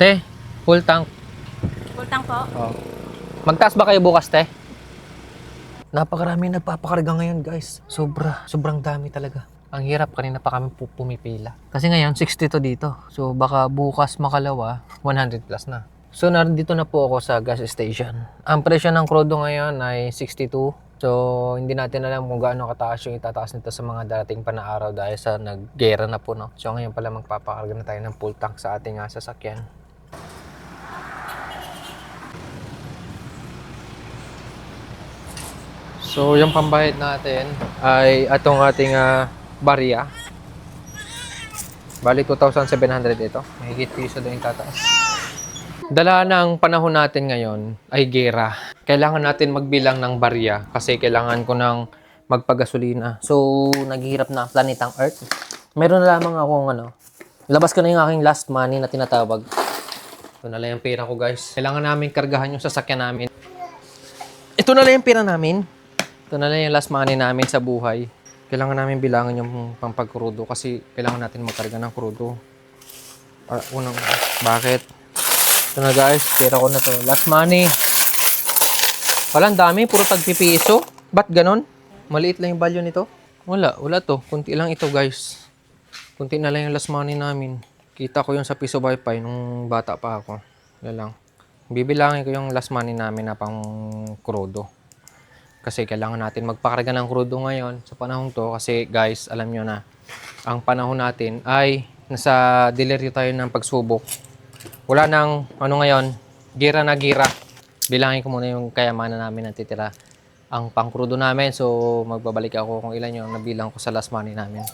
Te, full tank. Full tank po. Oh. Magtaas ba kayo bukas, te? Napakarami nagpapakarga ngayon, guys. Sobrang dami talaga. Ang hirap, kanina pa kami pumipila. Kasi ngayon, 62 dito. So, baka bukas makalawa, 100 plus na. So, nandito na po ako sa gas station. Ang presyo ng krudo ngayon ay 62. So, hindi natin alam kung gaano kataas yung itataas nito sa mga darating pa na araw dahil sa naggera na po, no? So, ngayon pala magpapakarga na tayo ng full tank sa ating sasakyan. So, yung pambayad natin ay atong ating barya. Bali, 2,700 ito. Mahigit piso doon yung tataas. Dala ng panahon natin ngayon ay gera. Kailangan natin magbilang ng barya kasi kailangan ko ng magpagasolina. So, naghihirap na ang planetang Earth. Meron na lamang akong labas ko na yung aking last money na tinatawag. Ito na lang yung pera ko, guys. Kailangan namin kargahan yung sasakyan namin. Ito na lang yung pera namin. Ito na lang yung last money namin sa buhay. Kailangan namin bilangin yung pampagkrudo kasi kailangan natin magkarga ng krudo. Bakit? Ito na, guys, pera ko na to. Last money. Walang dami, puro tagpipiso. Ba't ganon? Maliit lang yung value nito. Wala to. Kunti lang ito, guys. Kunti na lang yung last money namin. Kita ko yung sa piso wifi nung bata pa ako. Yan lang. Bibilangin ko yung last money namin na pang krudo. Kasi kailangan natin magpakarga ng krudo ngayon sa panahon to. Kasi guys, alam nyo na, ang panahon natin ay nasa deliryo tayo ng pagsubok. Wala nang, ngayon, gira na gira. Bilangin ko muna yung kayamanan namin na titira. Ang pangkrudo namin, so magbabalik ako kung ilan yung nabilang ko sa last money namin.